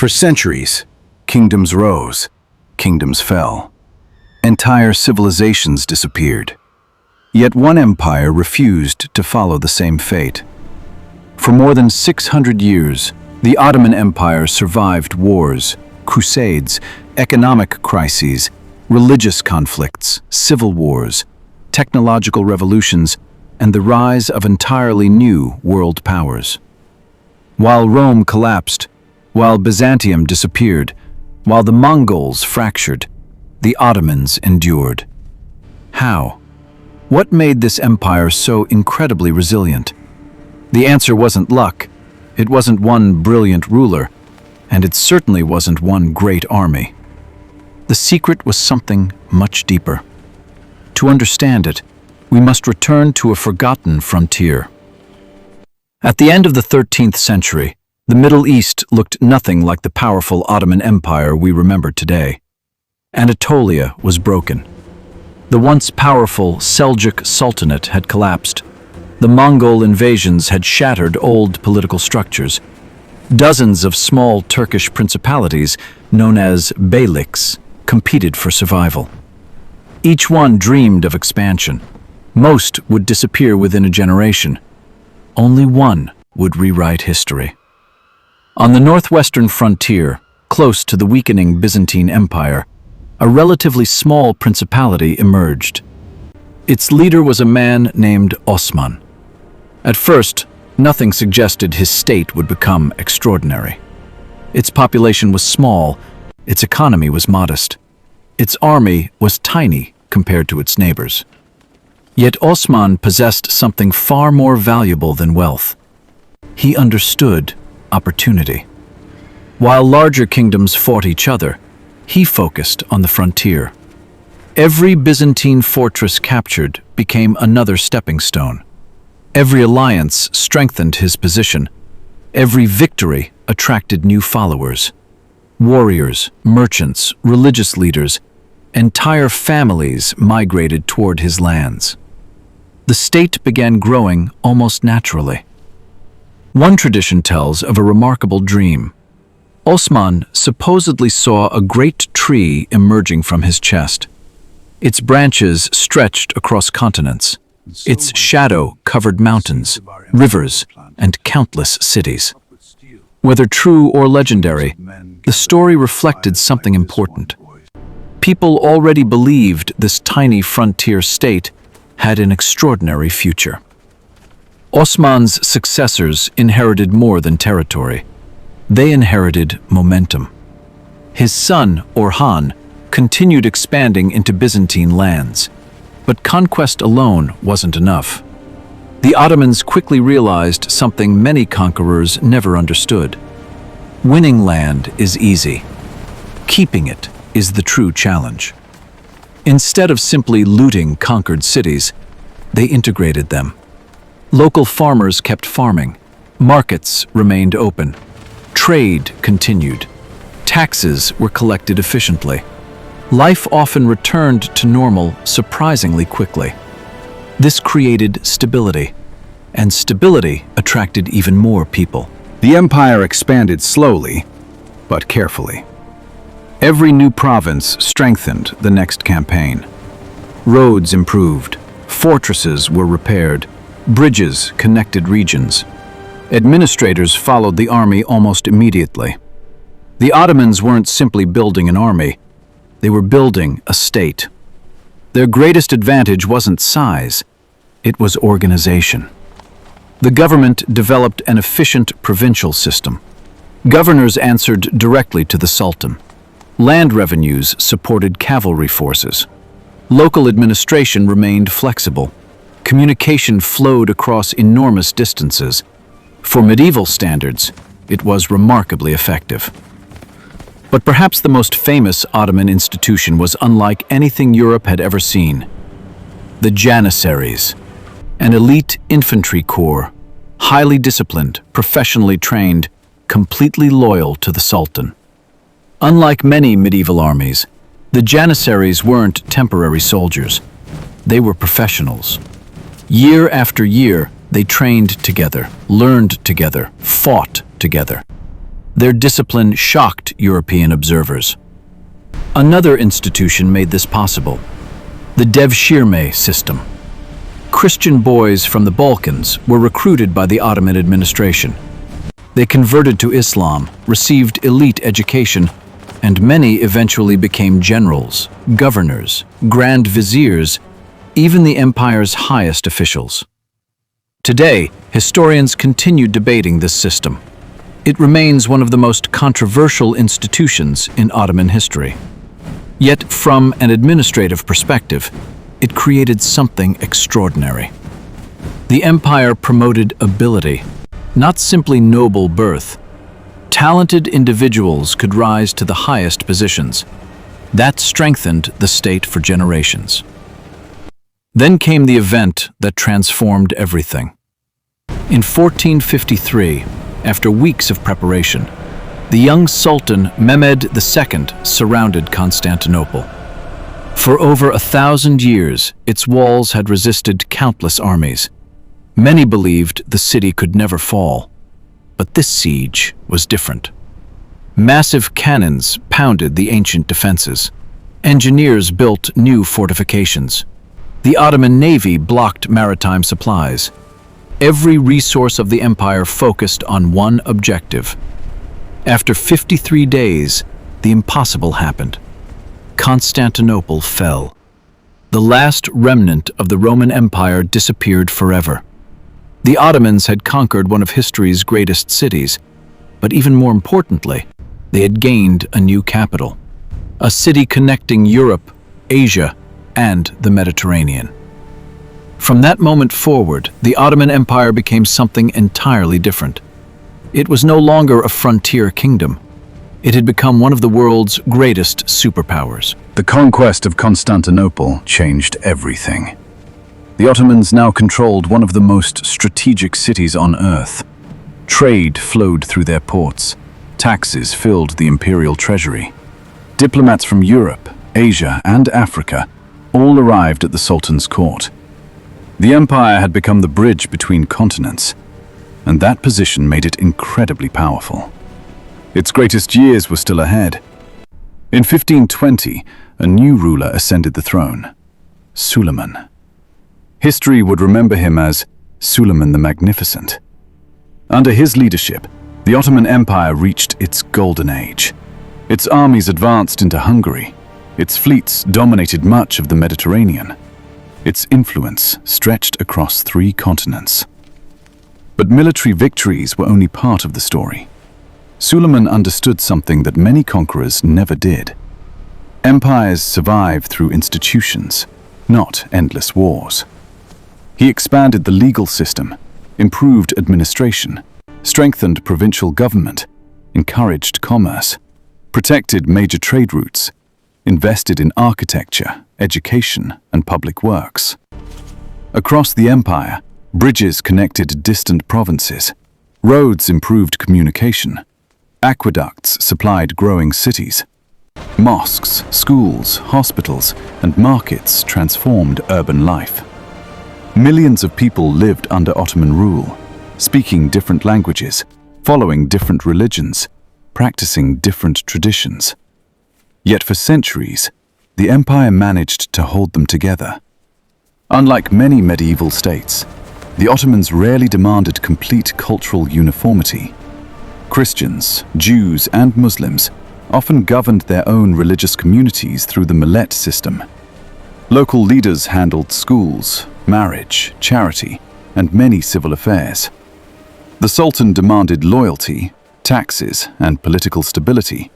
For centuries, kingdoms rose, kingdoms fell. Entire civilizations disappeared. Yet one empire refused to follow the same fate. For more than 600 years, the Ottoman Empire survived wars, crusades, economic crises, religious conflicts, civil wars, technological revolutions, and the rise of entirely new world powers. While Rome collapsed, while Byzantium disappeared, while the Mongols fractured, the Ottomans endured. How? What made this empire so incredibly resilient? The answer wasn't luck. It wasn't one brilliant ruler, and it certainly wasn't one great army. The secret was something much deeper. To understand it, we must return to a forgotten frontier. At the end of the 13th century, the Middle East looked nothing like the powerful Ottoman Empire we remember today. Anatolia was broken. The once powerful Seljuk Sultanate had collapsed. The Mongol invasions had shattered old political structures. Dozens of small Turkish principalities, known as beyliks, competed for survival. Each one dreamed of expansion. Most would disappear within a generation. Only one would rewrite history. On the northwestern frontier, close to the weakening Byzantine Empire, a relatively small principality emerged. Its leader was a man named Osman. At first, nothing suggested his state would become extraordinary. Its population was small, its economy was modest. Its army was tiny compared to its neighbors. Yet Osman possessed something far more valuable than wealth. He understood opportunity. While larger kingdoms fought each other, he focused on the frontier. Every Byzantine fortress captured became another stepping stone. Every alliance strengthened his position. Every victory attracted new followers. Warriors, merchants, religious leaders, entire families migrated toward his lands. The state began growing almost naturally. One tradition tells of a remarkable dream. Osman supposedly saw a great tree emerging from his chest. Its branches stretched across continents. Its shadow covered mountains, rivers, and countless cities. Whether true or legendary, the story reflected something important. People already believed this tiny frontier state had an extraordinary future. Osman's successors inherited more than territory. They inherited momentum. His son, Orhan, continued expanding into Byzantine lands. But conquest alone wasn't enough. The Ottomans quickly realized something many conquerors never understood. Winning land is easy. Keeping it is the true challenge. Instead of simply looting conquered cities, they integrated them. Local farmers kept farming. Markets remained open. Trade continued. Taxes were collected efficiently. Life often returned to normal surprisingly quickly. This created stability, and stability attracted even more people. The empire expanded slowly, but carefully. Every new province strengthened the next campaign. Roads improved, fortresses were repaired, bridges connected regions. Administrators followed the army almost immediately. The Ottomans weren't simply building an army, they were building a state. Their greatest advantage wasn't size, it was organization. The government developed an efficient provincial system. Governors answered directly to the Sultan. Land revenues supported cavalry forces. Local administration remained flexible. Communication flowed across enormous distances. For medieval standards, it was remarkably effective. But perhaps the most famous Ottoman institution was unlike anything Europe had ever seen. The Janissaries, an elite infantry corps, highly disciplined, professionally trained, completely loyal to the Sultan. Unlike many medieval armies, the Janissaries weren't temporary soldiers. They were professionals. Year after year, they trained together, learned together, fought together. Their discipline shocked European observers. Another institution made this possible: the devshirme system. Christian boys from the Balkans were recruited by the Ottoman administration. They converted to Islam, received elite education, and many eventually became generals, governors, grand viziers, even the empire's highest officials. Today, historians continue debating this system. It remains one of the most controversial institutions in Ottoman history. Yet, from an administrative perspective, it created something extraordinary. The empire promoted ability, not simply noble birth. Talented individuals could rise to the highest positions. That strengthened the state for generations. Then came the event that transformed everything. In 1453, after weeks of preparation, the young Sultan Mehmed II surrounded Constantinople. For over 1,000 years, its walls had resisted countless armies. Many believed the city could never fall. But this siege was different. Massive cannons pounded the ancient defenses. Engineers built new fortifications. The Ottoman navy blocked maritime supplies. Every resource of the empire focused on one objective. After 53 days, the impossible happened. Constantinople fell. The last remnant of the Roman Empire disappeared forever. The Ottomans had conquered one of history's greatest cities, but even more importantly, they had gained a new capital, a city connecting Europe, Asia, and the Mediterranean. From that moment forward, the Ottoman Empire became something entirely different. It was no longer a frontier kingdom. It had become one of the world's greatest superpowers. The conquest of Constantinople changed everything. The Ottomans now controlled one of the most strategic cities on earth. Trade flowed through their ports. Taxes filled the imperial treasury. Diplomats from Europe, Asia, and Africa all arrived at the Sultan's court. The empire had become the bridge between continents, and that position made it incredibly powerful. Its greatest years were still ahead. In 1520, a new ruler ascended the throne, Suleiman. History would remember him as Suleiman the Magnificent. Under his leadership, the Ottoman Empire reached its golden age. Its armies advanced into Hungary. Its fleets dominated much of the Mediterranean. Its influence stretched across 3 continents. But military victories were only part of the story. Suleiman understood something that many conquerors never did. Empires survive through institutions, not endless wars. He expanded the legal system, improved administration, strengthened provincial government, encouraged commerce, protected major trade routes, invested in architecture, education, and public works. Across the empire, bridges connected distant provinces, roads improved communication, aqueducts supplied growing cities. Mosques, schools, hospitals, and markets transformed urban life. Millions of people lived under Ottoman rule, speaking different languages, following different religions, practicing different traditions. Yet for centuries, the empire managed to hold them together. Unlike many medieval states, the Ottomans rarely demanded complete cultural uniformity. Christians, Jews, and Muslims often governed their own religious communities through the millet system. Local leaders handled schools, marriage, charity, and many civil affairs. The Sultan demanded loyalty, taxes, and political stability,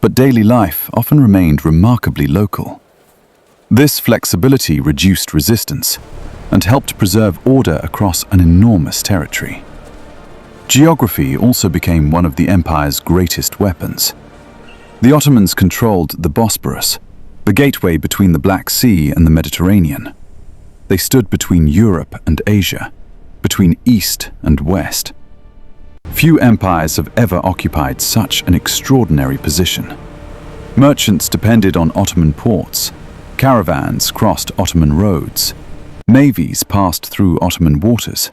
but daily life often remained remarkably local. This flexibility reduced resistance and helped preserve order across an enormous territory. Geography also became one of the empire's greatest weapons. The Ottomans controlled the Bosporus, the gateway between the Black Sea and the Mediterranean. They stood between Europe and Asia, between East and West. Few empires have ever occupied such an extraordinary position. Merchants depended on Ottoman ports, caravans crossed Ottoman roads, navies passed through Ottoman waters.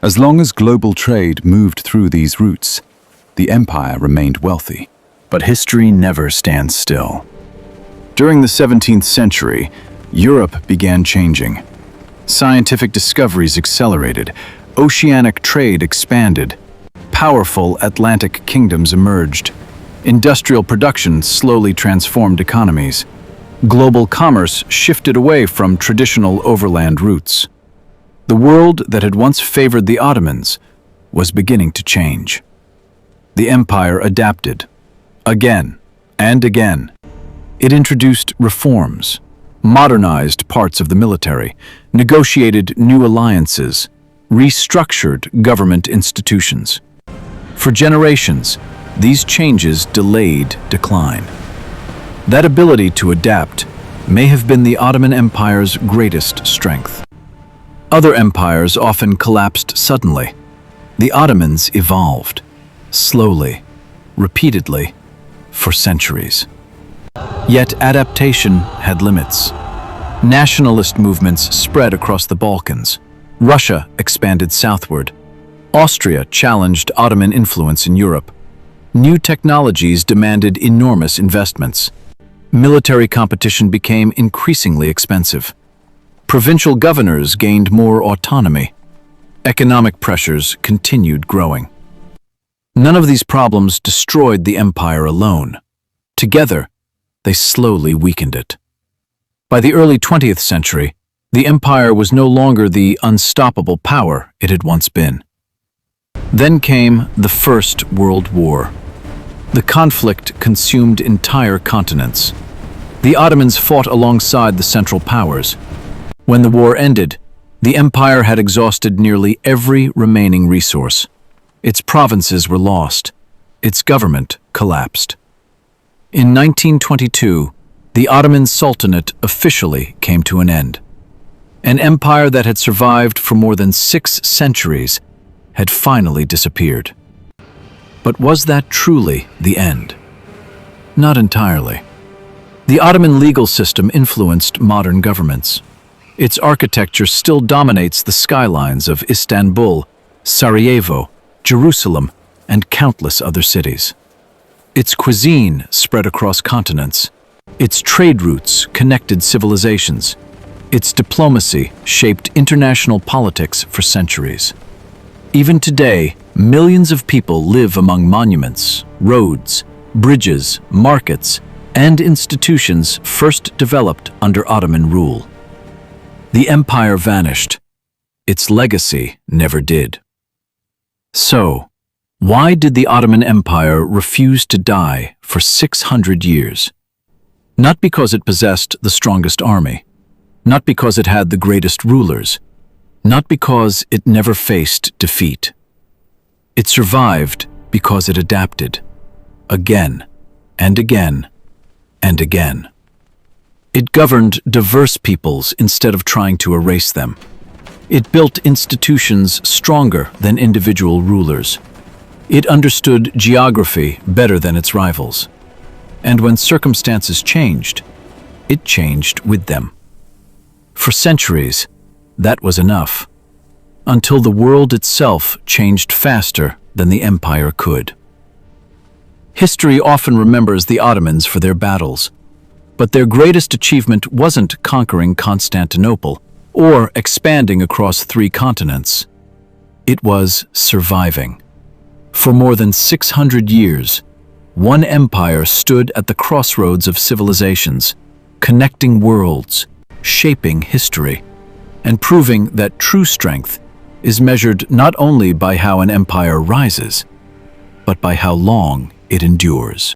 As long as global trade moved through these routes, the empire remained wealthy. But history never stands still. During the 17th century, Europe began changing. Scientific discoveries accelerated, oceanic trade expanded, powerful Atlantic kingdoms emerged. Industrial production slowly transformed economies. Global commerce shifted away from traditional overland routes. The world that had once favored the Ottomans was beginning to change. The empire adapted, again and again. It introduced reforms, modernized parts of the military, negotiated new alliances, restructured government institutions. For generations, these changes delayed decline. That ability to adapt may have been the Ottoman Empire's greatest strength. Other empires often collapsed suddenly. The Ottomans evolved, slowly, repeatedly, for centuries. Yet adaptation had limits. Nationalist movements spread across the Balkans. Russia expanded southward. Austria challenged Ottoman influence in Europe. New technologies demanded enormous investments. Military competition became increasingly expensive. Provincial governors gained more autonomy. Economic pressures continued growing. None of these problems destroyed the empire alone. Together, they slowly weakened it. By the early 20th century, the empire was no longer the unstoppable power it had once been. Then came the First World War. The conflict consumed entire continents. The Ottomans fought alongside the Central Powers. When the war ended, the empire had exhausted nearly every remaining resource. Its provinces were lost. Its government collapsed. In 1922, the Ottoman Sultanate officially came to an end. An empire that had survived for more than 6 centuries had finally disappeared. But was that truly the end? Not entirely. The Ottoman legal system influenced modern governments. Its architecture still dominates the skylines of Istanbul, Sarajevo, Jerusalem, and countless other cities. Its cuisine spread across continents. Its trade routes connected civilizations. Its diplomacy shaped international politics for centuries. Even today, millions of people live among monuments, roads, bridges, markets, and institutions first developed under Ottoman rule. The empire vanished. Its legacy never did. So, why did the Ottoman Empire refuse to die for 600 years? Not because it possessed the strongest army, not because it had the greatest rulers, not because it never faced defeat. It survived because it adapted, again and again and again. It governed diverse peoples instead of trying to erase them. It built institutions stronger than individual rulers. It understood geography better than its rivals. And when circumstances changed, it changed with them. For centuries, that was enough, until the world itself changed faster than the empire could. History often remembers the Ottomans for their battles, but their greatest achievement wasn't conquering Constantinople or expanding across 3 continents. It was surviving. For more than 600 years, one empire stood at the crossroads of civilizations, connecting worlds, shaping history, and proving that true strength is measured not only by how an empire rises, but by how long it endures.